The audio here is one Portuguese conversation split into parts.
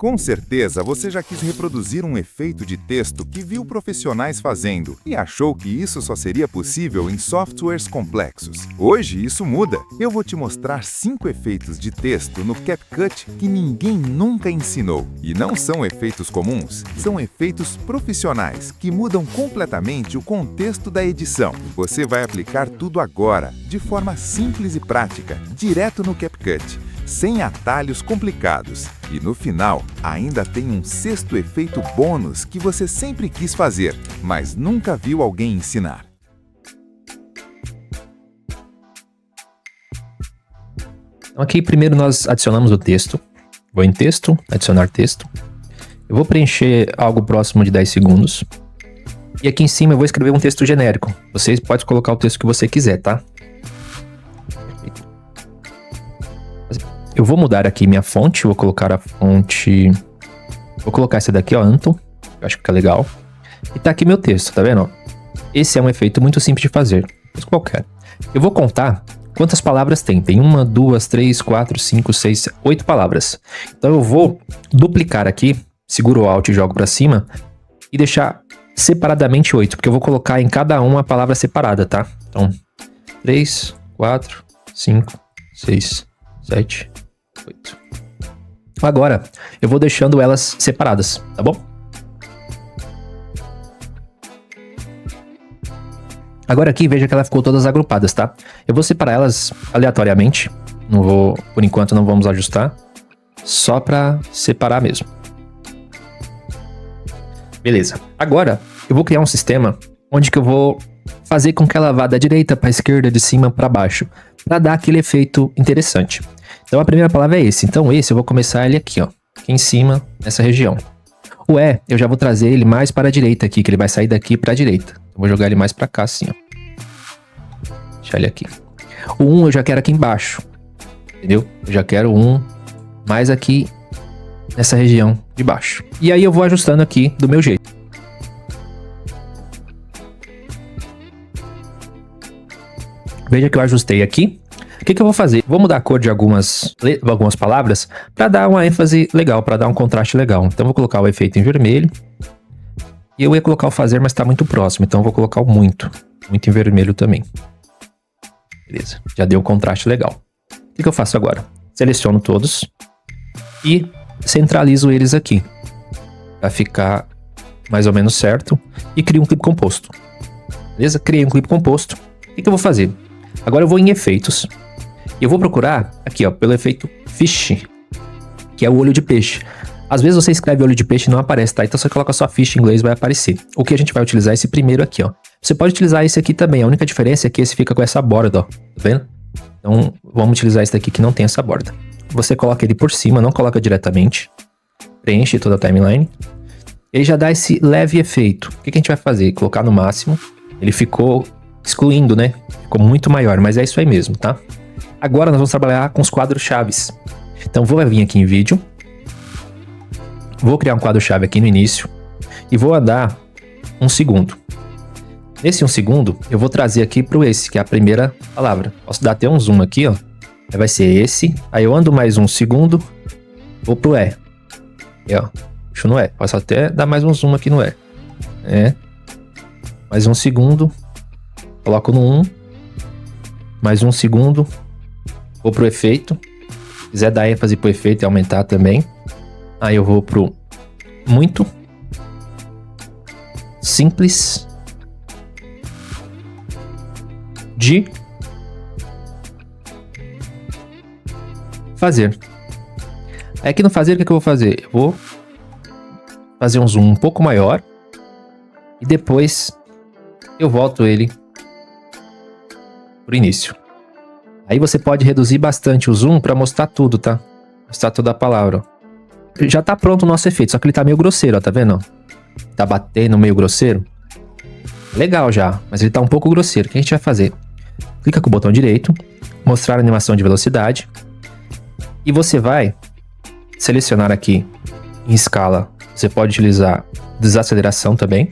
Com certeza, você já quis reproduzir um efeito de texto que viu profissionais fazendo e achou que isso só seria possível em softwares complexos. Hoje isso muda. Eu vou te mostrar 5 efeitos de texto no CapCut que ninguém nunca ensinou. E não são efeitos comuns, são efeitos profissionais que mudam completamente o contexto da edição. Você vai aplicar tudo agora, de forma simples e prática, direto no CapCut, sem atalhos complicados. E no final, ainda tem um 6º efeito bônus que você sempre quis fazer, mas nunca viu alguém ensinar. Então aqui primeiro nós adicionamos o texto. Vou em texto, adicionar texto. Eu vou preencher algo próximo de 10 segundos. E aqui em cima eu vou escrever um texto genérico. Você pode colocar o texto que você quiser, tá? Eu vou mudar aqui minha fonte, vou colocar a fonte... Vou colocar essa daqui, ó, Anton, eu acho que fica legal. E tá aqui meu texto, tá vendo? Esse é um efeito muito simples de fazer, mas qualquer. Eu vou contar quantas palavras tem. Tem 1, 2, 3, 4, 5, 6, 8 palavras. Então eu vou duplicar aqui, seguro o Alt e jogo pra cima, e deixar separadamente 8, porque eu vou colocar em cada uma a palavra separada, tá? Então, 3, 4, 5, 6, 7, 8. Agora, eu vou deixando elas separadas, tá bom? Agora aqui, veja que ela ficou todas agrupadas, tá? Eu vou separar elas aleatoriamente. Não vou, por enquanto não vamos ajustar. Só para separar mesmo. Beleza. Agora, eu vou criar um sistema onde que eu vou fazer com que ela vá da direita para a esquerda, de cima para baixo, para dar aquele efeito interessante. Então a primeira palavra é esse. Então esse eu vou começar ele aqui, ó, aqui em cima, nessa região. O E, eu já vou trazer ele mais para a direita aqui, que ele vai sair daqui para a direita. Eu vou jogar ele mais para cá assim, ó. Deixar ele aqui. O 1 eu já quero aqui embaixo, entendeu? Eu já quero um mais aqui nessa região de baixo. E aí eu vou ajustando aqui do meu jeito. Veja que eu ajustei aqui. O que eu vou fazer? Vou mudar a cor de algumas palavras para dar uma ênfase legal, para dar um contraste legal. Então vou colocar o efeito em vermelho. E eu ia colocar o fazer, mas está muito próximo. Então eu vou colocar o muito em vermelho também. Beleza, já deu um contraste legal. O que eu faço agora? Seleciono todos e centralizo eles aqui, para ficar mais ou menos certo. E crio um clipe composto. Beleza? Criei um clipe composto. O que eu vou fazer? Agora eu vou em efeitos. E eu vou procurar aqui, ó, pelo efeito Fish, que é o olho de peixe. Às vezes você escreve olho de peixe e não aparece, tá? Então você coloca só Fish em inglês, vai aparecer. O que a gente vai utilizar é esse primeiro aqui, ó. Você pode utilizar esse aqui também. A única diferença é que esse fica com essa borda, ó. Tá vendo? Então vamos utilizar esse daqui que não tem essa borda. Você coloca ele por cima, não coloca diretamente. Preenche toda a timeline. Ele já dá esse leve efeito. O que a gente vai fazer? Colocar no máximo. Ele ficou excluindo, né? Ficou muito maior, mas é isso aí mesmo, tá? Agora nós vamos trabalhar com os quadros chaves. Então vou vir aqui em vídeo. Vou criar um quadro-chave aqui no início. E vou andar 1 segundo. Nesse 1 segundo, eu vou trazer aqui pro esse, que é a primeira palavra. Posso dar até um zoom aqui, ó. Aí vai ser esse. Aí eu ando mais 1 segundo. Vou pro E. E ó, puxo no E. Posso até dar mais um zoom aqui no E. É. Mais 1 segundo. Coloco no 1. Mais 1 segundo. Vou pro efeito. Se quiser dar ênfase pro efeito e aumentar também. Aí eu vou pro muito. Simples. De fazer. Aí aqui no fazer, o que eu vou fazer? Eu vou fazer um zoom um pouco maior. E depois eu volto ele pro início. Aí você pode reduzir bastante o zoom para mostrar tudo, tá? Mostrar toda a palavra. Já tá pronto o nosso efeito, só que ele tá meio grosseiro, ó, tá vendo? Tá batendo meio grosseiro. Legal já, mas ele tá um pouco grosseiro. O que a gente vai fazer? Clica com o botão direito, mostrar a animação de velocidade. E você vai selecionar aqui em escala. Você pode utilizar desaceleração também.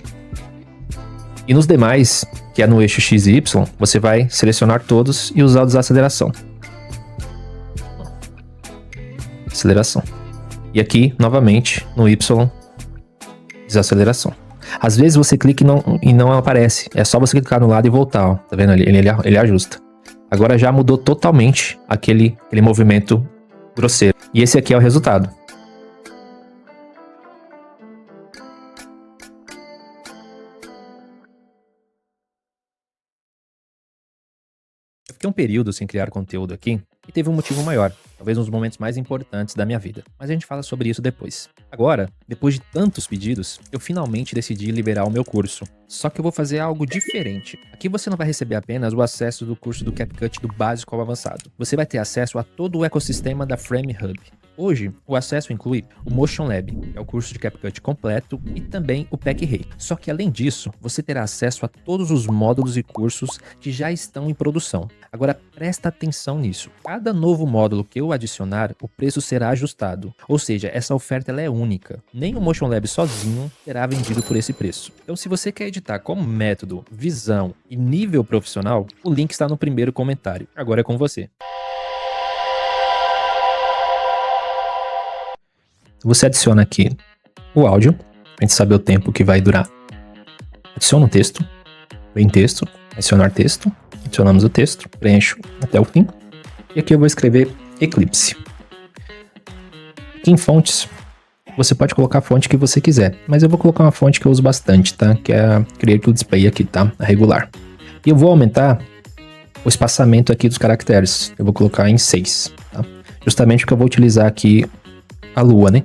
E nos demais, que é no eixo X e Y, você vai selecionar todos e usar o desaceleração. Aceleração. E aqui, novamente, no Y, desaceleração. Às vezes você clica e não aparece. É só você clicar no lado e voltar, ó. Tá vendo ali? Ele ajusta. Agora já mudou totalmente aquele movimento grosseiro. E esse aqui é o resultado. Eu fiquei um período sem criar conteúdo aqui e teve um motivo maior, talvez um dos momentos mais importantes da minha vida, mas a gente fala sobre isso depois. Agora, depois de tantos pedidos, eu finalmente decidi liberar o meu curso. Só que eu vou fazer algo diferente. Aqui você não vai receber apenas o acesso do curso do CapCut do básico ao avançado. Você vai ter acesso a todo o ecossistema da Frame Hub. Hoje, o acesso inclui o Motion Lab, que é o curso de CapCut completo, e também o PEC-Ray. Só que além disso, você terá acesso a todos os módulos e cursos que já estão em produção. Agora presta atenção nisso. Cada novo módulo que eu adicionar, o preço será ajustado. Ou seja, essa oferta ela é única. Nem o Motion Lab sozinho será vendido por esse preço. Então se você quer editar como método, visão e nível profissional, o link está no primeiro comentário. Agora é com você. Você adiciona aqui o áudio, para a gente saber o tempo que vai durar. Adiciona um texto, vem texto, adicionar texto, adicionamos o texto, preencho até o fim. E aqui eu vou escrever Eclipse. Aqui em fontes, você pode colocar a fonte que você quiser, mas eu vou colocar uma fonte que eu uso bastante, tá? Que é a Creative Display aqui, tá? A regular. E eu vou aumentar o espaçamento aqui dos caracteres. Eu vou colocar em 6, tá? Justamente porque eu vou utilizar aqui a lua, né?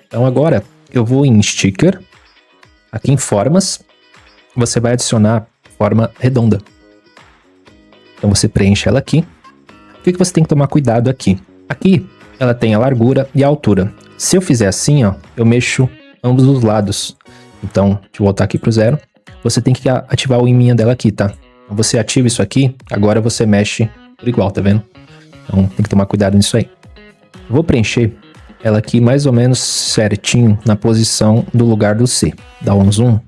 Então agora eu vou em sticker, aqui em formas, você vai adicionar forma redonda. Então você preenche ela aqui. O que você tem que tomar cuidado aqui? Aqui ela tem a largura e a altura. Se eu fizer assim, ó, eu mexo ambos os lados. Então, deixa eu voltar aqui pro 0. Você tem que ativar o iminha dela aqui, tá? Então, você ativa isso aqui, agora você mexe por igual, tá vendo? Então tem que tomar cuidado nisso aí. Eu vou preencher ela aqui mais ou menos certinho na posição do lugar do C. Dá um zoom,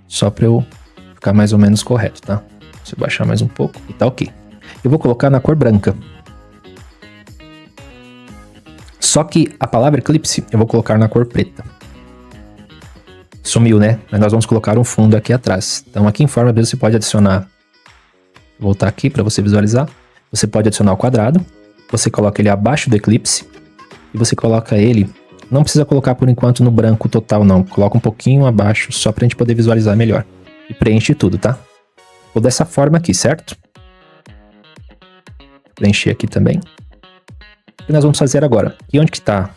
só para eu ficar mais ou menos correto, tá? Se eu baixar mais um pouco e tá ok. Eu vou colocar na cor branca. Só que a palavra Eclipse eu vou colocar na cor preta. Sumiu, né? Mas nós vamos colocar um fundo aqui atrás. Então aqui em forma você pode adicionar, vou voltar aqui para você visualizar. Você pode adicionar o quadrado, você coloca ele abaixo do Eclipse. E você coloca ele, não precisa colocar por enquanto no branco total não, coloca um pouquinho abaixo só pra gente poder visualizar melhor. E preenche tudo, tá? Vou dessa forma aqui, certo? Preencher aqui também. O que nós vamos fazer agora? E onde que tá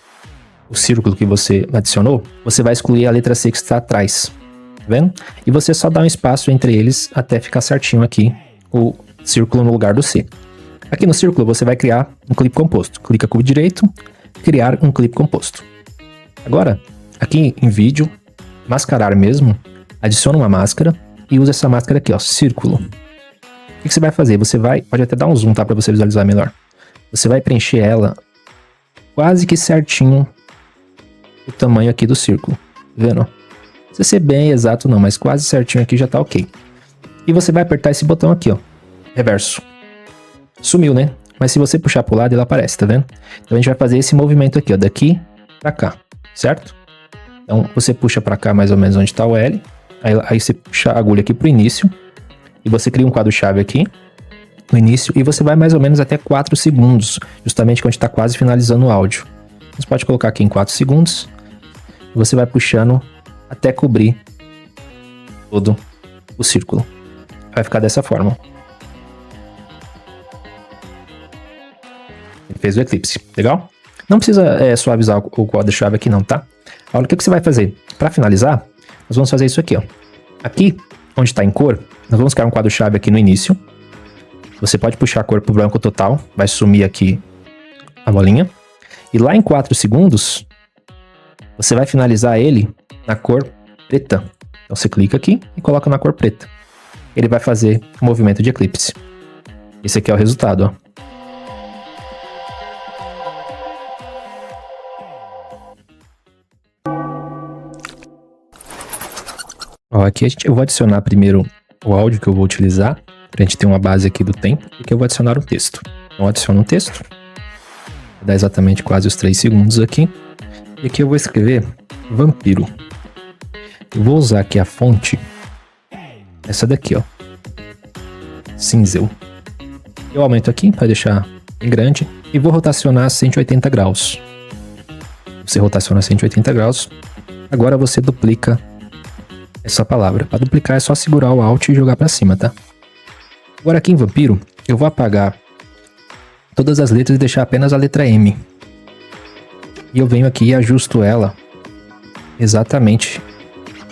o círculo que você adicionou? Você vai excluir a letra C que está atrás, tá vendo? E você só dá um espaço entre eles até ficar certinho aqui o círculo no lugar do C. Aqui no círculo você vai criar um clipe composto. Clica com o direito, criar um clipe composto. Agora, aqui em vídeo, mascarar mesmo, adiciona uma máscara e usa essa máscara aqui, ó, círculo. O que você vai fazer? Você vai, pode até dar um zoom, tá, para você visualizar melhor. Você vai preencher ela quase que certinho o tamanho aqui do círculo, tá vendo? Não precisa ser bem exato não, mas quase certinho aqui já tá ok. E você vai apertar esse botão aqui, ó, reverso. Sumiu, né? Mas se você puxar pro lado, ele aparece, tá vendo? Então a gente vai fazer esse movimento aqui, ó, daqui pra cá, certo? Então você puxa pra cá mais ou menos onde tá o L, aí você puxa a agulha aqui pro início, e você cria um quadro-chave aqui, no início, e você vai mais ou menos até 4 segundos, justamente quando a gente tá quase finalizando o áudio. Você pode colocar aqui em 4 segundos, e você vai puxando até cobrir todo o círculo. Vai ficar dessa forma. Ele fez o Eclipse, legal? Não precisa suavizar o quadro-chave aqui não, tá? Olha o que você vai fazer. Para finalizar, nós vamos fazer isso aqui, ó. Aqui, onde está em cor, nós vamos criar um quadro-chave aqui no início. Você pode puxar a cor para o branco total, vai sumir aqui a bolinha. E lá em 4 segundos, você vai finalizar ele na cor preta. Então você clica aqui e coloca na cor preta. Ele vai fazer o movimento de eclipse. Esse aqui é o resultado, ó. Ó, aqui eu vou adicionar primeiro o áudio que eu vou utilizar, pra gente ter uma base aqui do tempo, e que eu vou adicionar um texto. Então adiciono um texto, vou dar exatamente quase os 3 segundos aqui, E aqui eu vou escrever vampiro. Eu vou usar aqui a fonte, essa daqui, ó, cinzel. Eu aumento aqui para deixar bem grande e vou rotacionar a 180 graus. Você rotaciona a 180 graus. Agora você duplica essa palavra. Para duplicar é só segurar o Alt e jogar para cima, tá? Agora aqui em vampiro, eu vou apagar todas as letras e deixar apenas a letra M. E eu venho aqui e ajusto ela exatamente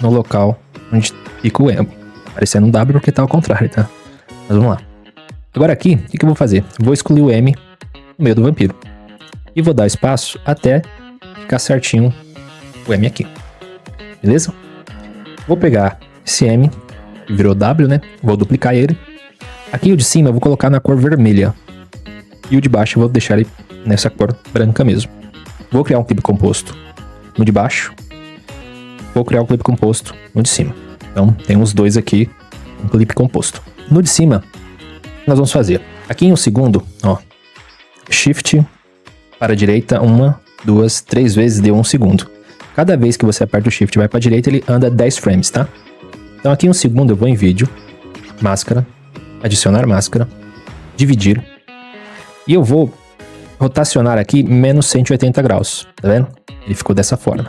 no local onde fica o M. Parecendo um W porque tá ao contrário, tá? Mas vamos lá. Agora aqui, o que eu vou fazer? Vou excluir o M no meio do vampiro. E vou dar espaço até ficar certinho o M aqui. Beleza? Vou pegar esse M, que virou W, né? Vou duplicar ele. Aqui o de cima eu vou colocar na cor vermelha. E o de baixo eu vou deixar ele nessa cor branca mesmo. Vou criar um clipe composto no de baixo. Vou criar um clipe composto no de cima. Então tem os dois aqui, um clipe composto. No de cima, nós vamos fazer. Aqui em um segundo, ó. Shift para a direita, 1, 2, 3 vezes deu 1 segundo. Cada vez que você aperta o Shift e vai para a direita, ele anda 10 frames, tá? Então aqui em um segundo eu vou em vídeo, máscara, adicionar máscara, dividir. E eu vou rotacionar aqui menos 180 graus, tá vendo? Ele ficou dessa forma.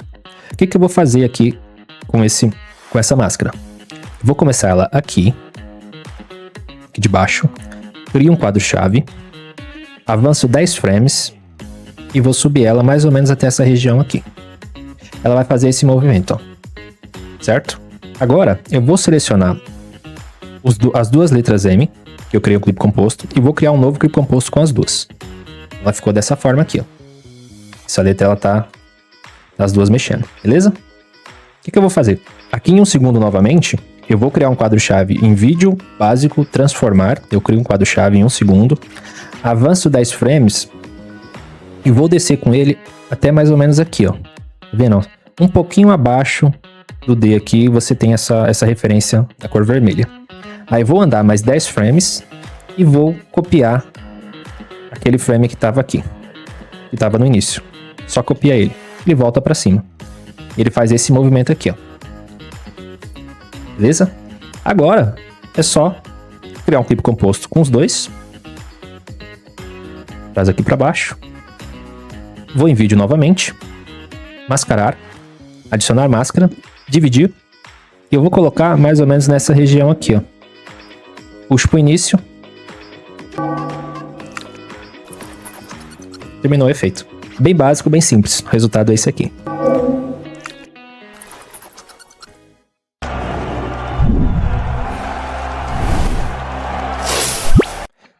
O que eu vou fazer aqui com essa máscara? Eu vou começar ela aqui de baixo, crio um quadro-chave, avanço 10 frames e vou subir ela mais ou menos até essa região aqui. Ela vai fazer esse movimento, ó. Certo? Agora eu vou selecionar as duas letras M, que eu criei um clipe composto, e vou criar um novo clipe composto com as duas. Ela ficou dessa forma aqui, ó. Essa letra ela tá as duas mexendo, beleza? O que eu vou fazer? Aqui em um segundo novamente, eu vou criar um quadro-chave em vídeo básico, transformar. Eu crio um quadro-chave em um segundo, avanço 10 frames e vou descer com ele até mais ou menos aqui, ó. Tá vendo? Um pouquinho abaixo do D aqui, você tem essa referência da cor vermelha. Aí vou andar mais 10 frames e vou copiar aquele frame que estava aqui, que estava no início. Só copiar ele. Ele volta para cima. Ele faz esse movimento aqui, ó. Beleza? Agora é só criar um clipe composto com os dois. Traz aqui para baixo. Vou em vídeo novamente. Mascarar. Adicionar máscara. Dividir. E eu vou colocar mais ou menos nessa região aqui, ó. Puxo pro início. Terminou o efeito. Bem básico, bem simples. O resultado é esse aqui.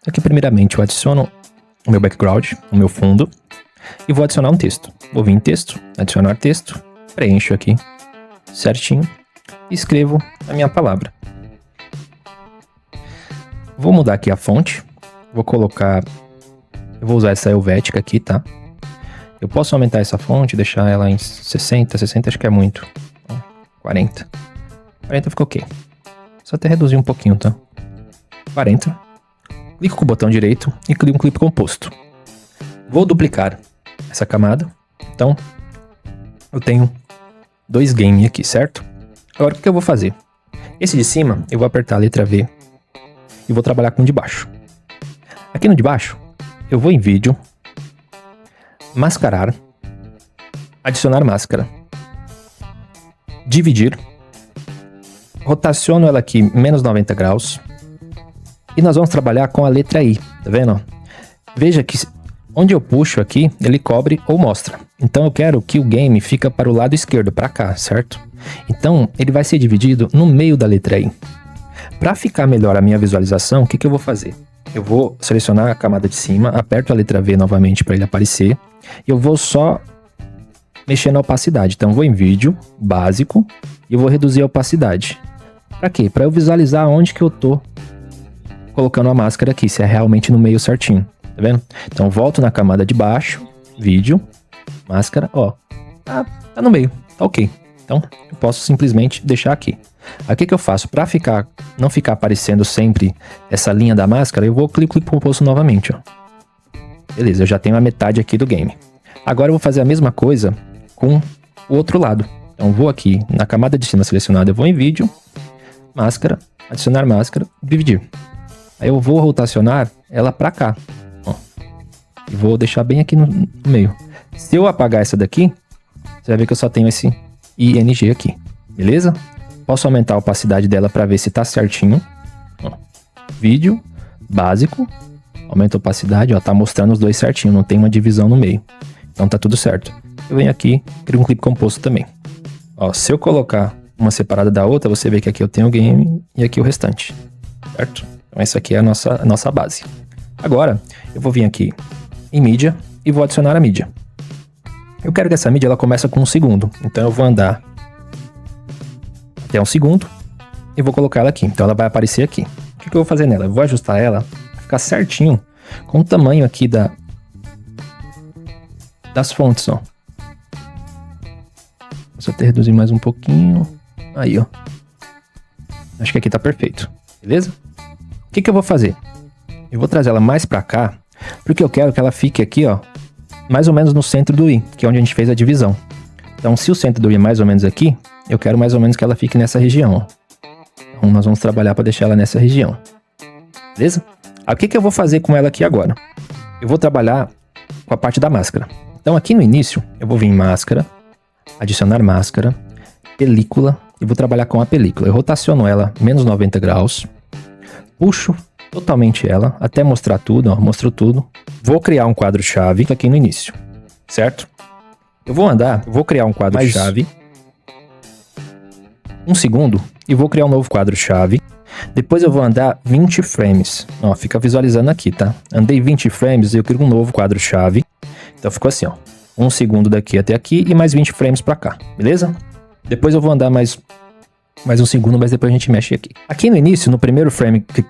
Aqui, primeiramente, eu adiciono o meu background, o meu fundo, e vou adicionar um texto. Vou vir em texto, adicionar texto, preencho aqui certinho e escrevo a minha palavra. Vou mudar aqui a fonte, vou colocar, eu vou usar essa helvética aqui, tá? Eu posso aumentar essa fonte, deixar ela em 60 acho que é muito. 40 ficou ok. Só até reduzir um pouquinho, tá? 40. Clico com o botão direito e crio um clipe composto. Vou duplicar essa camada. Então, eu tenho 2 game aqui, certo? Agora, o que eu vou fazer? Esse de cima, eu vou apertar a letra V e vou trabalhar com o de baixo. Aqui no de baixo, eu vou em vídeo, mascarar, adicionar máscara, dividir, rotaciono ela aqui menos 90 graus e nós vamos trabalhar com a letra I, tá vendo? Veja que onde eu puxo aqui, ele cobre ou mostra. Então eu quero que o game fica para o lado esquerdo, para cá, certo? Então ele vai ser dividido no meio da letra I. Para ficar melhor a minha visualização, o que eu vou fazer? Eu vou selecionar a camada de cima, aperto a letra V novamente para ele aparecer. E eu vou só mexer na opacidade. Então eu vou em vídeo, básico, e eu vou reduzir a opacidade. Para quê? Para eu visualizar onde que eu tô colocando a máscara aqui, se é realmente no meio certinho. Tá vendo? Então volto na camada de baixo, vídeo, máscara, ó. Tá no meio, tá ok. Então eu posso simplesmente deixar aqui. Aí o que eu faço? Para não ficar aparecendo sempre essa linha da máscara, eu vou clicar no composto novamente, ó. Beleza, eu já tenho a metade aqui do game. Agora eu vou fazer a mesma coisa com o outro lado. Então vou aqui na camada de cima selecionada, eu vou em vídeo, máscara, adicionar máscara, dividir. Aí eu vou rotacionar ela pra cá, ó, e vou deixar bem aqui no meio. Se eu apagar essa daqui, você vai ver que eu só tenho esse ING aqui, beleza? Posso aumentar a opacidade dela para ver se tá certinho. Ó, vídeo, básico, aumenta a opacidade, ó, tá mostrando os dois certinho, não tem uma divisão no meio. Então tá tudo certo. Eu venho aqui, crio um clipe composto também. Ó, se eu colocar uma separada da outra, você vê que aqui eu tenho o game e aqui o restante, certo? Então essa aqui é a nossa base. Agora, eu vou vir aqui em mídia e vou adicionar a mídia. Eu quero que essa mídia ela comece com 1 segundo, então eu vou andar até 1 segundo e vou colocar ela aqui. Então ela vai aparecer aqui. O que eu vou fazer nela? Eu vou ajustar ela para ficar certinho com o tamanho aqui das fontes, ó. Vou até reduzir mais um pouquinho. Aí, ó. Acho que aqui tá perfeito, beleza? O que eu vou fazer? Eu vou trazer ela mais pra cá, porque eu quero que ela fique aqui, ó, mais ou menos no centro do i, que é onde a gente fez a divisão. Então, se o centro do i é mais ou menos aqui, eu quero mais ou menos que ela fique nessa região, ó. Então, nós vamos trabalhar para deixar ela nessa região, beleza? Aí, o que eu vou fazer com ela aqui agora? Eu vou trabalhar com a parte da máscara. Então, aqui no início, eu vou vir em máscara, adicionar máscara, película, e vou trabalhar com a película. Eu rotaciono ela menos 90 graus, puxo totalmente ela, até mostrar tudo, ó, mostrou tudo. Vou criar um quadro-chave aqui no início, certo? Eu vou criar um quadro-chave, 1 segundo, e vou criar um novo quadro-chave. Depois eu vou andar 20 frames, ó, fica visualizando aqui, tá? Andei 20 frames e eu crio um novo quadro-chave. Então ficou assim, ó, 1 segundo daqui até aqui e mais 20 frames pra cá, beleza? Depois eu vou andar mais 1 segundo, mas depois a gente mexe aqui. Aqui no início, no primeiro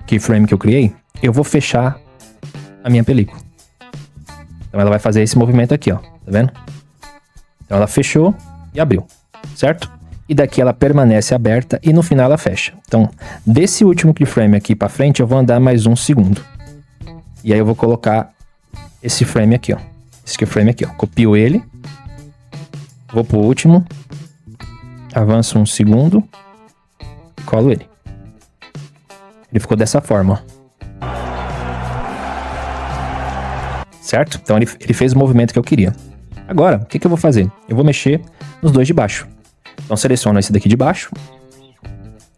keyframe que eu criei, eu vou fechar a minha película. Então ela vai fazer esse movimento aqui, ó, tá vendo? Então ela fechou e abriu, certo? E daqui ela permanece aberta e no final ela fecha. Então, desse último keyframe aqui pra frente, eu vou andar mais 1 segundo. E aí eu vou colocar esse frame aqui, ó. Esse keyframe aqui, ó. Copio ele. Vou pro último. Avanço 1 segundo. E colo ele. Ele ficou dessa forma, ó. Certo? Então ele fez o movimento que eu queria. Agora, o que eu vou fazer? Eu vou mexer nos dois de baixo. Então seleciono esse daqui de baixo.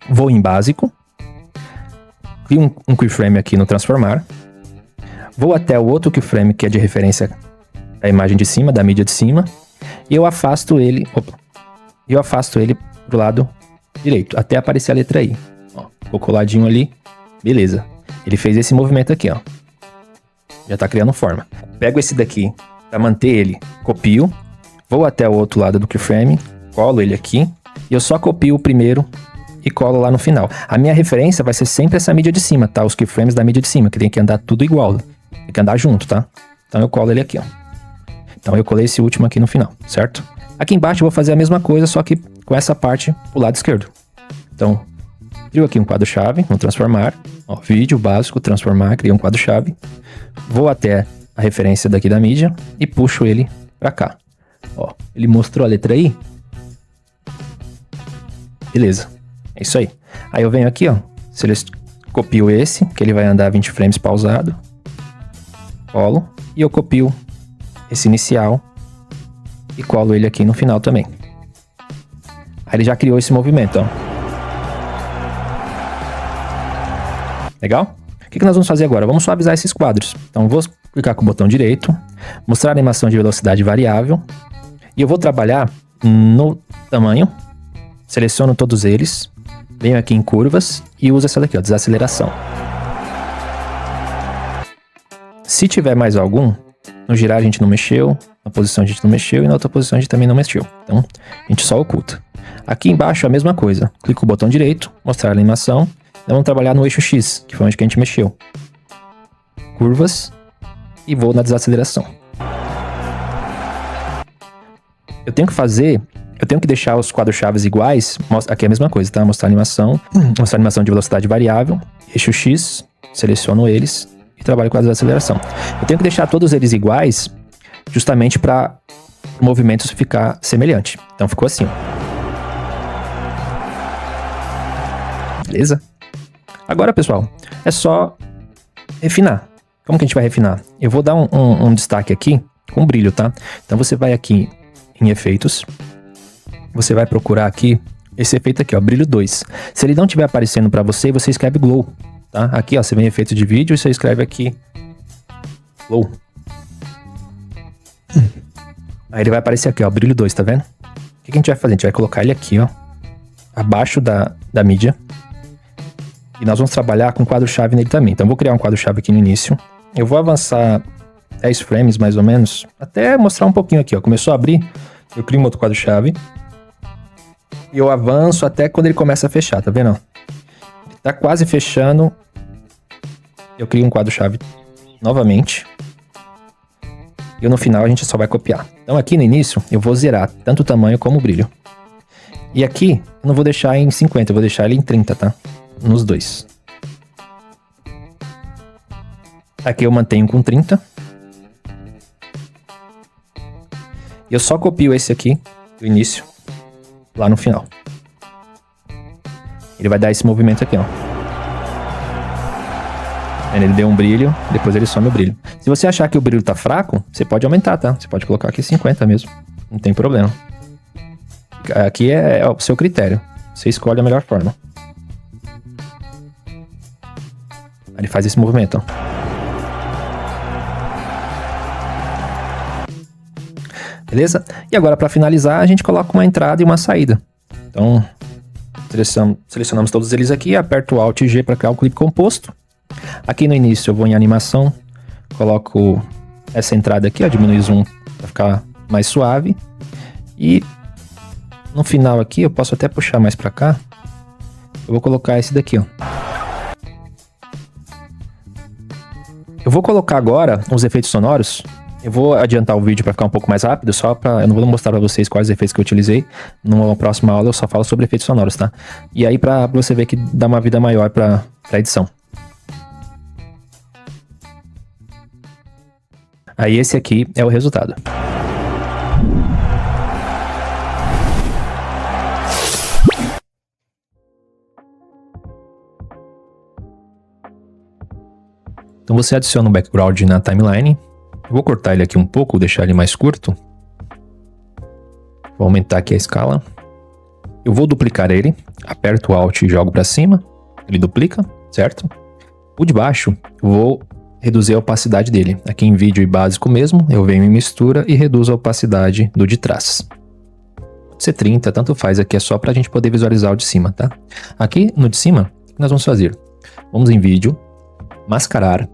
Vou em básico. Crio um keyframe aqui no transformar. Vou até o outro keyframe que é de referência da imagem de cima, da mídia de cima. E eu afasto ele. Eu afasto ele pro lado direito, até aparecer a letra I. Ó, ficou coladinho ali. Beleza. Ele fez esse movimento aqui, ó. Já tá criando forma. Pego esse daqui para manter ele, copio. Vou até o outro lado do keyframe, colo ele aqui. E eu só copio o primeiro e colo lá no final. A minha referência vai ser sempre essa mídia de cima, tá? Os keyframes da mídia de cima, que tem que andar tudo igual. Tem que andar junto, tá? Então eu colo ele aqui, ó. Então eu colei esse último aqui no final, certo? Aqui embaixo eu vou fazer a mesma coisa, só que com essa parte pro lado esquerdo. Então, crio aqui um quadro-chave, no transformar. Ó, vídeo básico, transformar, crio um quadro-chave. Vou até a referência daqui da mídia e puxo ele pra cá. Ó, ele mostrou a letra I. Beleza, é isso aí. Aí eu venho aqui, ó, copio esse, que ele vai andar 20 frames pausado. Colo, e eu copio esse inicial e colo ele aqui no final também. Aí ele já criou esse movimento, ó. Legal? O que nós vamos fazer agora? Vamos suavizar esses quadros. Então vou clicar com o botão direito, mostrar a animação de velocidade variável, e eu vou trabalhar no tamanho. Seleciono todos eles, venho aqui em curvas e uso essa daqui, ó, desaceleração. Se tiver mais algum, no girar a gente não mexeu, na posição a gente não mexeu e na outra posição a gente também não mexeu. Então a gente só oculta. Aqui embaixo a mesma coisa, clico com o botão direito, mostrar a animação, e vamos trabalhar no eixo X, que foi onde que a gente mexeu. Curvas e vou na desaceleração. Eu tenho que deixar os quadros-chaves iguais. Aqui é a mesma coisa, tá? Mostrar animação de velocidade variável, eixo X, seleciono eles e trabalho com a desaceleração. Eu tenho que deixar todos eles iguais, justamente para o movimento ficar semelhante. Então ficou assim, ó. Beleza? Agora, pessoal, é só refinar. Como que a gente vai refinar? Eu vou dar um destaque aqui com brilho, tá? Então você vai aqui em efeitos, você vai procurar aqui esse efeito aqui, ó, brilho 2. Se ele não estiver aparecendo para você, você escreve glow, tá? Aqui, ó, você vem em efeito de vídeo e você escreve aqui glow. Aí ele vai aparecer aqui, ó, brilho 2, tá vendo? O que a gente vai fazer? A gente vai colocar ele aqui, ó, abaixo da mídia. E nós vamos trabalhar com quadro-chave nele também. Então eu vou criar um quadro-chave aqui no início. Eu vou avançar 10 frames mais ou menos, até mostrar um pouquinho aqui, ó. Começou a abrir, eu crio um outro quadro-chave. E eu avanço até quando ele começa a fechar, tá vendo? Ele tá quase fechando. Eu crio um quadro-chave novamente. E no final a gente só vai copiar. Então aqui no início eu vou zerar tanto o tamanho como o brilho. E aqui eu não vou deixar em 50, eu vou deixar ele em 30, tá? Nos dois. Aqui eu mantenho com 30. E eu só copio esse aqui do início lá no final. Ele vai dar esse movimento aqui, ó. Ele deu um brilho, depois ele some o brilho. Se você achar que o brilho tá fraco, você pode aumentar, tá? Você pode colocar aqui 50 mesmo. Não tem problema. Aqui é o seu critério. Você escolhe a melhor forma. Ele faz esse movimento, ó. Beleza? E agora, para finalizar, a gente coloca uma entrada e uma saída. Então, selecionamos todos eles aqui, aperto o Alt e G para criar o clipe composto. Aqui no início eu vou em animação, coloco essa entrada aqui, ó, diminuir o zoom para ficar mais suave. E no final aqui, eu posso até puxar mais para cá. Eu vou colocar esse daqui, ó. Eu vou colocar agora os efeitos sonoros. Eu vou adiantar o vídeo para ficar um pouco mais rápido, eu não vou mostrar para vocês quais efeitos que eu utilizei. Numa próxima aula eu só falo sobre efeitos sonoros, tá? E aí para você ver que dá uma vida maior para a edição. Aí esse aqui é o resultado. Então você adiciona um background na timeline. Eu vou cortar ele aqui um pouco, deixar ele mais curto. Vou aumentar aqui a escala. Eu vou duplicar ele, aperto o Alt e jogo para cima. Ele duplica, certo? O de baixo, eu vou reduzir a opacidade dele. Aqui em vídeo e básico mesmo, eu venho em mistura e reduzo a opacidade do de trás. Pode ser 30, tanto faz, aqui é só para a gente poder visualizar o de cima, tá? Aqui no de cima, o que nós vamos fazer? Vamos em vídeo, mascarar,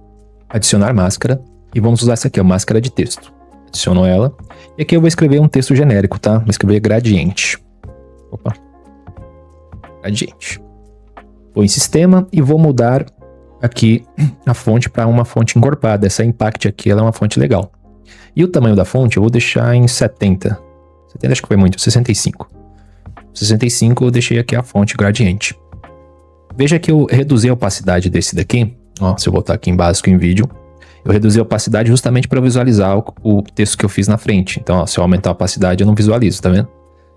adicionar máscara e vamos usar essa aqui, ó, máscara de texto. Adiciono ela e aqui eu vou escrever um texto genérico, tá? Vou escrever gradiente. Opa. Gradiente. Vou em sistema e vou mudar aqui a fonte para uma fonte encorpada. Essa Impact aqui, ela é uma fonte legal. E o tamanho da fonte eu vou deixar em 70. 70 acho que foi muito, 65. 65 eu deixei aqui a fonte gradiente. Veja que eu reduzi a opacidade desse daqui. Ó, se eu voltar aqui em básico em vídeo, eu reduzi a opacidade justamente para visualizar o texto que eu fiz na frente. Então, ó, se eu aumentar a opacidade, eu não visualizo, tá vendo?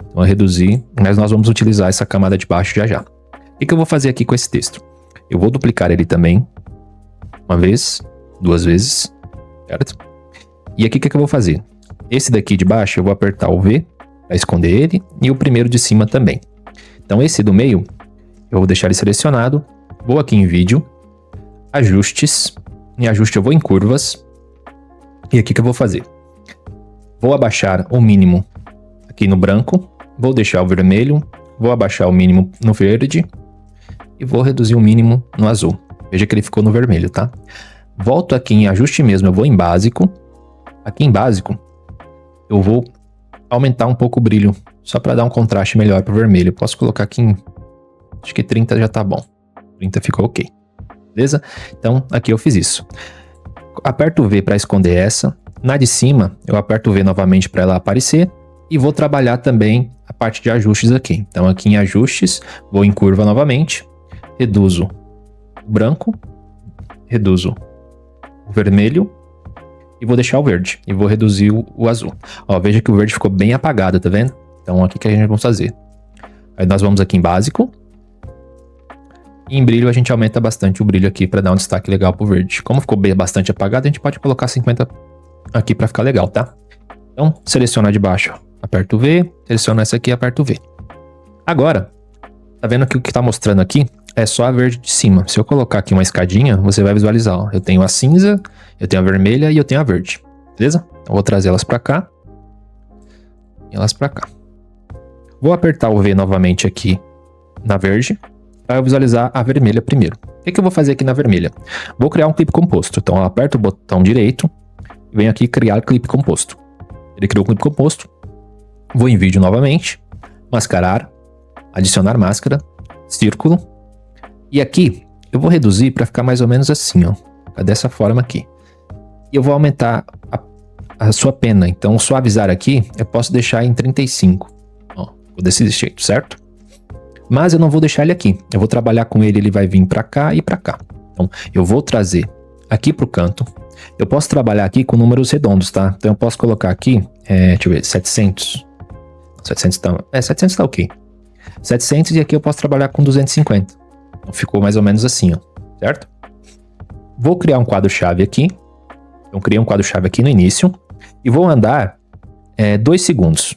Então, eu reduzi, mas nós vamos utilizar essa camada de baixo já já. O que eu vou fazer aqui com esse texto? Eu vou duplicar ele também, uma vez, duas vezes, certo? E aqui o que eu vou fazer? Esse daqui de baixo, eu vou apertar o V para esconder ele, e o primeiro de cima também. Então, esse do meio, eu vou deixar ele selecionado, vou aqui em vídeo, ajustes, em ajuste eu vou em curvas, e aqui que eu vou fazer? Vou abaixar o mínimo aqui no branco, vou deixar o vermelho, vou abaixar o mínimo no verde, e vou reduzir o mínimo no azul. Veja que ele ficou no vermelho, tá? Volto aqui em ajuste mesmo, eu vou em básico, aqui em básico, eu vou aumentar um pouco o brilho, só para dar um contraste melhor pro vermelho. Eu posso colocar aqui em, acho que 30 já tá bom, 30 ficou ok. Beleza? Então, aqui eu fiz isso. Aperto o V para esconder essa. Na de cima, eu aperto o V novamente para ela aparecer. E vou trabalhar também a parte de ajustes aqui. Então, aqui em ajustes, vou em curva novamente. Reduzo o branco. Reduzo o vermelho. e vou deixar o verde. E vou reduzir o azul. Ó, veja que o verde ficou bem apagado, tá vendo? Então, aqui que a gente vai fazer. Aí nós vamos aqui em básico. E em brilho a gente aumenta bastante o brilho aqui para dar um destaque legal pro verde. Como ficou bastante apagado, a gente pode colocar 50 aqui para ficar legal, tá? Então, seleciona de baixo, aperta o V. Seleciona essa aqui e aperta o V. Agora, tá vendo que o que tá mostrando aqui é só a verde de cima. Se eu colocar aqui uma escadinha, você vai visualizar, ó. Eu tenho a cinza, eu tenho a vermelha e eu tenho a verde. Beleza? Então, eu vou trazer elas para cá. E elas para cá. Vou apertar o V novamente aqui na verde, para eu visualizar a vermelha primeiro. O que eu vou fazer aqui na vermelha? Vou criar um clipe composto. Então eu aperto o botão direito e venho aqui criar clipe composto. Ele criou o clipe composto. Vou em vídeo novamente, mascarar, adicionar máscara, círculo. E aqui eu vou reduzir para ficar mais ou menos assim, ó. Dessa forma aqui. E eu vou aumentar a sua pena. Então suavizar aqui, eu posso deixar em 35. Ó, desse jeito, certo? Mas eu não vou deixar ele aqui. Eu vou trabalhar com ele, ele vai vir para cá e para cá. Então, eu vou trazer aqui pro canto. Eu posso trabalhar aqui com números redondos, tá? Então, eu posso colocar aqui, deixa eu ver, 700. 700 tá, 700 tá ok. 700 e aqui eu posso trabalhar com 250. Então, ficou mais ou menos assim, ó. Certo? Vou criar um quadro-chave aqui. Então, criei um quadro-chave aqui no início. E vou andar 2 segundos.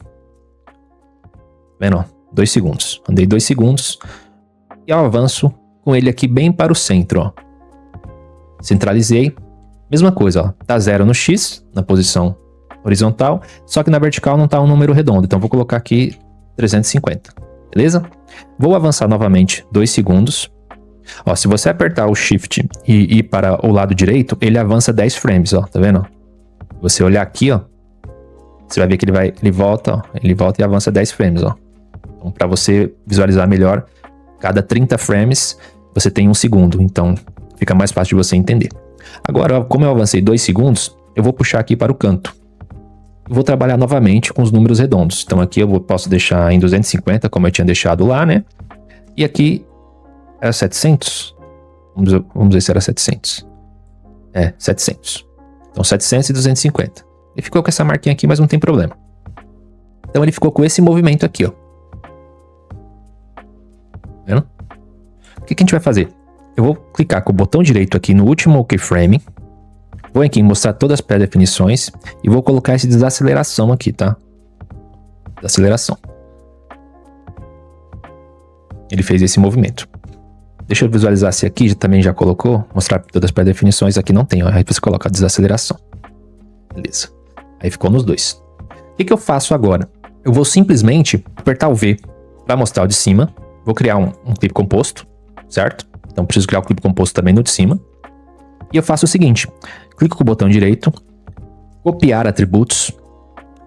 Vendo, ó? 2 segundos. Andei 2 segundos. E eu avanço com ele aqui bem para o centro, ó. Centralizei. Mesma coisa, ó. Tá 0 no X, na posição horizontal. Só que na vertical não tá um número redondo. Então vou colocar aqui 350. Beleza? Vou avançar novamente 2 segundos. Ó, se você apertar o Shift e ir para o lado direito, ele avança 10 frames, ó. Tá vendo? Se você olhar aqui, ó. Você vai ver que ele volta, ó. Ele volta e avança 10 frames, ó. Então, para você visualizar melhor, cada 30 frames você tem 1 segundo. Então, fica mais fácil de você entender. Agora, como eu avancei 2 segundos, eu vou puxar aqui para o canto. Vou trabalhar novamente com os números redondos. Então, aqui eu posso deixar em 250, como eu tinha deixado lá, né? E aqui era 700. Vamos ver se era 700. 700. Então, 700 e 250. Ele ficou com essa marquinha aqui, mas não tem problema. Então, ele ficou com esse movimento aqui, ó. Vendo? O que a gente vai fazer? Eu vou clicar com o botão direito aqui no último keyframe. Vou aqui em mostrar todas as pré-definições e vou colocar esse desaceleração aqui, tá? Desaceleração. Ele fez esse movimento. Deixa eu visualizar se aqui também já colocou. Mostrar todas as pré-definições. Aqui não tem, ó. Aí você coloca a desaceleração. Beleza. Aí ficou nos dois. O que eu faço agora? Eu vou simplesmente apertar o V para mostrar o de cima. Vou criar um clipe composto, certo? Então preciso criar o clipe composto também no de cima. E eu faço o seguinte. Clico com o botão direito. Copiar atributos.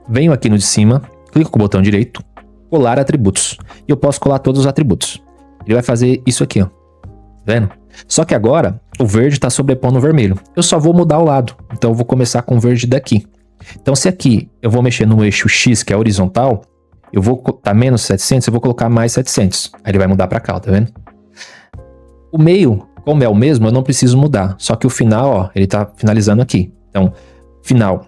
Venho aqui no de cima. Clico com o botão direito. Colar atributos. E eu posso colar todos os atributos. Ele vai fazer isso aqui, ó. Tá vendo? Só que agora o verde está sobrepondo o vermelho. Eu só vou mudar o lado. Então eu vou começar com o verde daqui. Então se aqui eu vou mexer no eixo X, que é horizontal, eu vou tá menos 700, eu vou colocar mais 700. Aí ele vai mudar para cá, ó, tá vendo? O meio, como é o mesmo, eu não preciso mudar. Só que o final, ó, ele tá finalizando aqui. Então, final,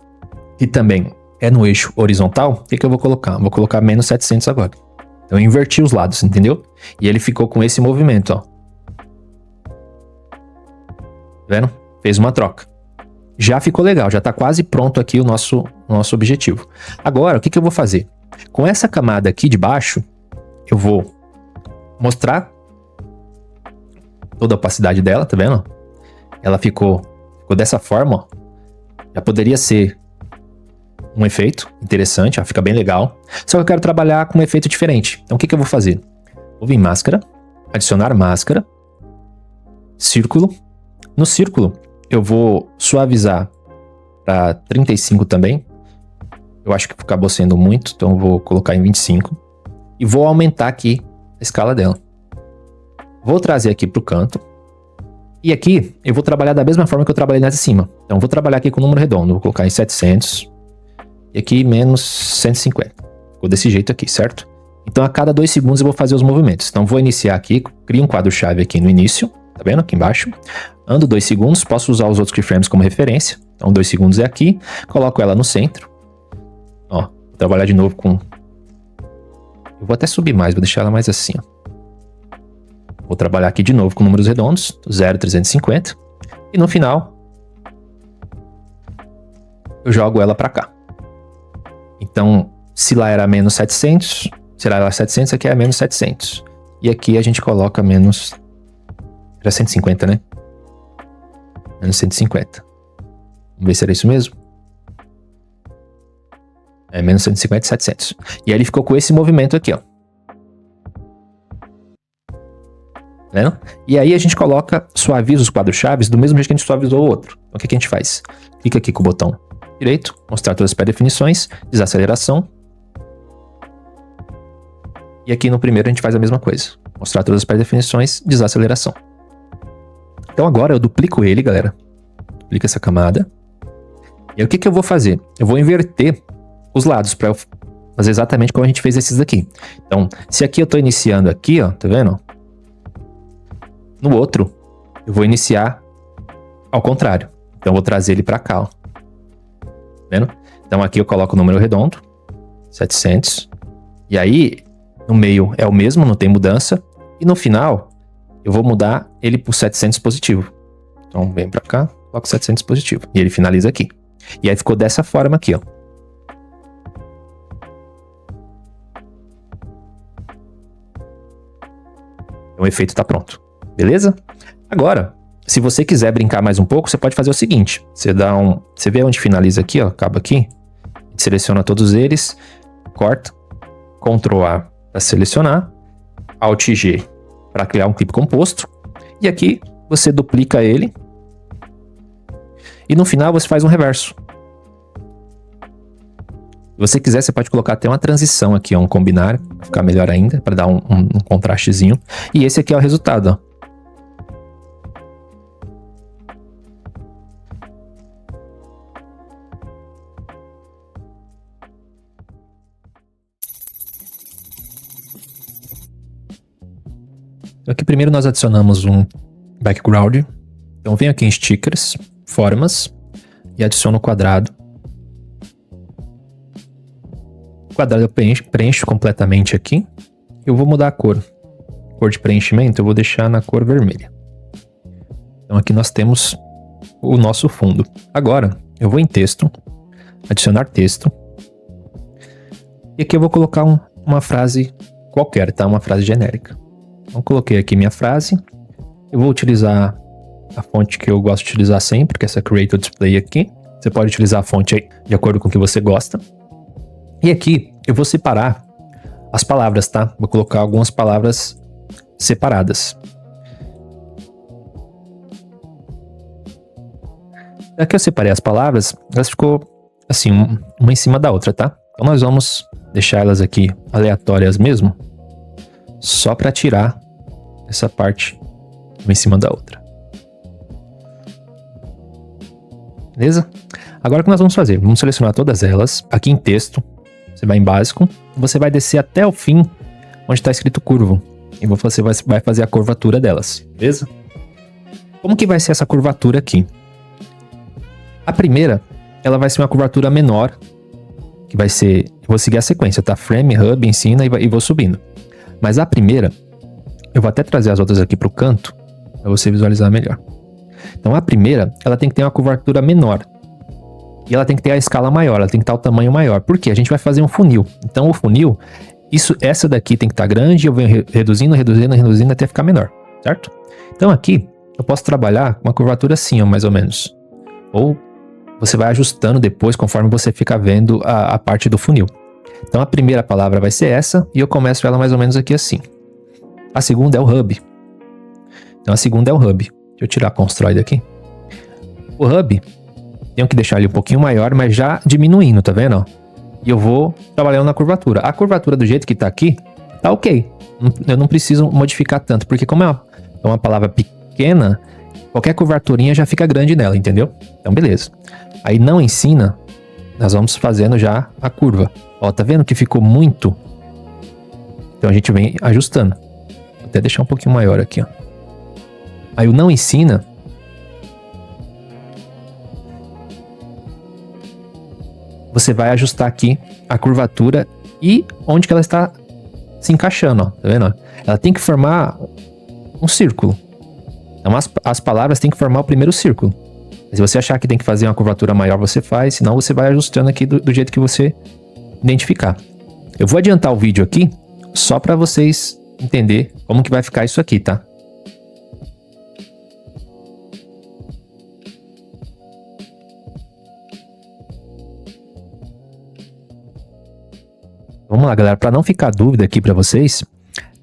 que também é no eixo horizontal, o que eu vou colocar? Vou colocar menos 700 agora. Então eu inverti os lados, entendeu? E ele ficou com esse movimento, ó. Tá vendo? Fez uma troca. Já ficou legal, já tá quase pronto aqui o nosso objetivo. Agora, o que eu vou fazer? Com essa camada aqui de baixo, eu vou mostrar toda a opacidade dela, tá vendo? Ela ficou dessa forma, ó. Já poderia ser um efeito interessante, ó, fica bem legal. Só que eu quero trabalhar com um efeito diferente. Então o que eu vou fazer? Vou vir em máscara, adicionar máscara, círculo. No círculo, eu vou suavizar para 35 também. Eu acho que acabou sendo muito, então eu vou colocar em 25. E vou aumentar aqui a escala dela. Vou trazer aqui para o canto. E aqui eu vou trabalhar da mesma forma que eu trabalhei nessa de cima. Então vou trabalhar aqui com o número redondo. Vou colocar em 700. E aqui menos 150. Ficou desse jeito aqui, certo? Então a cada 2 segundos eu vou fazer os movimentos. Então vou iniciar aqui. Crio um quadro-chave aqui no início. Tá vendo? Aqui embaixo. Ando 2 segundos. Posso usar os outros keyframes como referência. Então 2 segundos é aqui, coloco ela no centro. Ó, vou trabalhar de novo com... Eu vou até subir mais, vou deixar ela mais assim, ó. Vou trabalhar aqui de novo com números redondos, 0,350. E no final, eu jogo ela para cá. Então, se lá era menos 700, se lá era 700, aqui é menos 700. E aqui a gente coloca menos... Era 150, né? Menos 150. Vamos ver se era isso mesmo. É menos 150 e 700. E aí ele ficou com esse movimento aqui, ó. Vendo? E aí a gente coloca, suaviza os quadros-chaves do mesmo jeito que a gente suavizou o outro. Então o que a gente faz? Clica aqui com o botão direito, mostrar todas as pré-definições, desaceleração. E aqui no primeiro a gente faz a mesma coisa. Mostrar todas as pré-definições, desaceleração. Então agora eu duplico ele, galera. Duplico essa camada. E aí o que eu vou fazer? Eu vou inverter os lados para eu fazer exatamente como a gente fez esses daqui. Então, se aqui eu tô iniciando aqui, ó, tá vendo? No outro, eu vou iniciar ao contrário. Então, eu vou trazer ele para cá, ó. Tá vendo? Então, aqui eu coloco o número redondo, 700. E aí, no meio é o mesmo, não tem mudança. E no final, eu vou mudar ele por 700 positivo. Então, vem para cá, coloco 700 positivo. E ele finaliza aqui. E aí ficou dessa forma aqui, ó. Então, o efeito tá pronto. Beleza? Agora, se você quiser brincar mais um pouco, você pode fazer o seguinte. Você vê onde finaliza aqui, ó, acaba aqui. Seleciona todos eles, corta, Ctrl A para selecionar, Alt G para criar um clipe composto. E aqui você duplica ele. E no final você faz um reverso. Se você quiser, você pode colocar até uma transição aqui, ó, um combinar, para ficar melhor ainda, para dar um contrastezinho. E esse aqui é o resultado, ó. Aqui primeiro nós adicionamos um background. Então venho aqui em stickers, formas e adiciono o quadrado. O quadrado eu preencho completamente aqui. Eu vou mudar a cor. Cor de preenchimento eu vou deixar na cor vermelha. Então aqui nós temos o nosso fundo. Agora eu vou em texto, adicionar texto. E aqui eu vou colocar uma frase qualquer, tá? Uma frase genérica. Então coloquei aqui minha frase. Eu vou utilizar a fonte que eu gosto de utilizar sempre, que é essa Creator Display aqui. Você pode utilizar a fonte aí de acordo com o que você gosta. E aqui eu vou separar as palavras, tá? Vou colocar algumas palavras separadas. Aqui eu separei as palavras, elas ficou assim, uma em cima da outra, tá? Então nós vamos deixar elas aqui aleatórias mesmo, só para tirar essa parte uma em cima da outra. Beleza? Agora o que nós vamos fazer? Vamos selecionar todas elas. Aqui em texto, você vai em básico. Você vai descer até o fim, onde está escrito curvo. E você vai fazer a curvatura delas. Beleza? Como que vai ser essa curvatura aqui? A primeira, ela vai ser uma curvatura menor. Que vai ser... Eu vou seguir a sequência, tá? Frame, Hub, Ensina e vou subindo. Mas a primeira... Eu vou até trazer as outras aqui para o canto, para você visualizar melhor. Então a primeira, ela tem que ter uma curvatura menor. E ela tem que ter a escala maior, ela tem que estar o tamanho maior. Por quê? A gente vai fazer um funil. Então o funil, essa daqui tem que estar grande, eu venho reduzindo até ficar menor, certo? Então aqui, eu posso trabalhar com uma curvatura assim, ó, mais ou menos. Ou você vai ajustando depois, conforme você fica vendo a parte do funil. Então a primeira palavra vai ser essa, e eu começo ela mais ou menos aqui assim. A segunda é o hub. Então a segunda é o hub. Deixa eu tirar a constrói daqui. O hub, tenho que deixar ele um pouquinho maior, mas já diminuindo, tá vendo? Ó? E eu vou trabalhando na curvatura. A curvatura do jeito que tá aqui, tá ok. Eu não preciso modificar tanto, porque como é uma palavra pequena, qualquer curvaturinha já fica grande nela, entendeu? Então beleza. Aí não ensina, nós vamos fazendo já a curva. Ó, tá vendo que ficou muito? Então a gente vem ajustando. Vou até deixar um pouquinho maior aqui, ó. Aí o não ensina, você vai ajustar aqui a curvatura e onde que ela está se encaixando, ó. Tá vendo? Ela tem que formar um círculo. Então as palavras têm que formar o primeiro círculo. Se você achar que tem que fazer uma curvatura maior, você faz, senão você vai ajustando aqui do jeito que você identificar. Eu vou adiantar o vídeo aqui, só para vocês entender como que vai ficar isso aqui, tá? Vamos lá, galera, para não ficar dúvida aqui para vocês,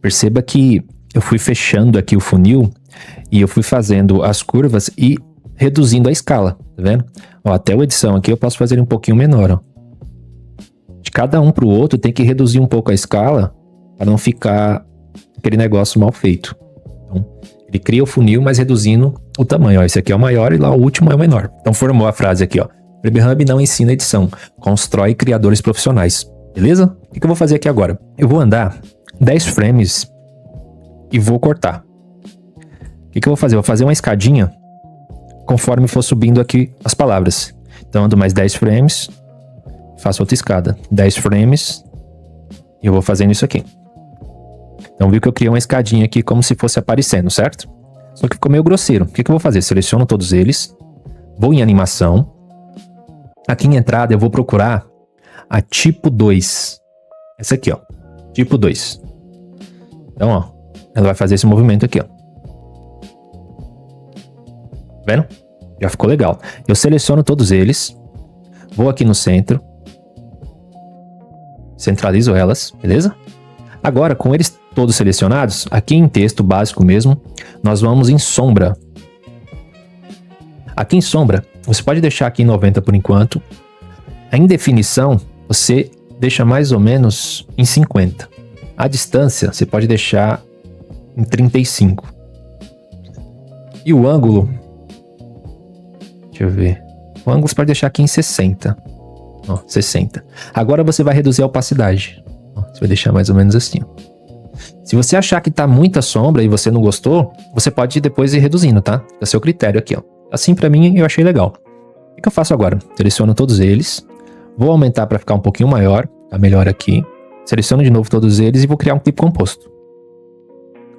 perceba que eu fui fechando aqui o funil e eu fui fazendo as curvas e reduzindo a escala, tá vendo? Ó, até a edição aqui eu posso fazer ele um pouquinho menor, ó. De cada um pro outro tem que reduzir um pouco a escala para não ficar aquele negócio mal feito. Então, ele cria o funil, mas reduzindo o tamanho, ó. Esse aqui é o maior e lá o último é o menor. Então formou a frase aqui, ó. FreeBSD não ensina edição, constrói criadores profissionais. Beleza? O que eu vou fazer aqui agora? Eu vou andar 10 frames e vou cortar. O que eu vou fazer? Eu vou fazer uma escadinha conforme for subindo aqui as palavras. Então ando mais 10 frames, faço outra escada. 10 frames e eu vou fazendo isso aqui. Então viu que eu criei uma escadinha aqui como se fosse aparecendo, certo? Só que ficou meio grosseiro. O que eu vou fazer? Seleciono todos eles, vou em animação. Aqui em entrada eu vou procurar a tipo 2. Essa aqui, ó. Tipo 2. Então, ó, ela vai fazer esse movimento aqui, ó. Vendo? Já ficou legal. Eu seleciono todos eles. Vou aqui no centro. Centralizo elas, beleza? Agora, com eles todos selecionados, aqui em texto básico mesmo, nós vamos em sombra. Aqui em sombra, você pode deixar aqui em 90 por enquanto. Em definição, você deixa mais ou menos em 50. A distância, você pode deixar em 35. E o ângulo... Deixa eu ver. O ângulo você pode deixar aqui em 60. Ó, 60. Agora você vai reduzir a opacidade. Ó, você vai deixar mais ou menos assim. Se você achar que tá muita sombra e você não gostou, você pode depois ir reduzindo, tá? É seu critério aqui, ó. Assim pra mim eu achei legal. O que eu faço agora? Seleciono todos eles. Vou aumentar para ficar um pouquinho maior. Tá melhor aqui. Seleciono de novo todos eles e vou criar um clipe composto.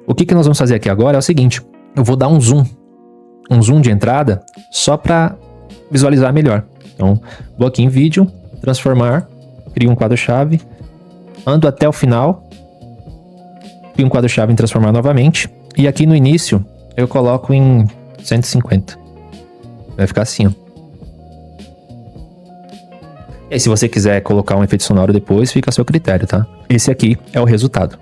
O que nós vamos fazer aqui agora é o seguinte. Eu vou dar um zoom. Um zoom de entrada só para visualizar melhor. Então, vou aqui em vídeo, transformar, crio um quadro-chave, ando até o final, crio um quadro-chave em transformar novamente, e aqui no início eu coloco em 150. Vai ficar assim, ó. E aí, se você quiser colocar um efeito sonoro depois, fica a seu critério, tá? Esse aqui é o resultado.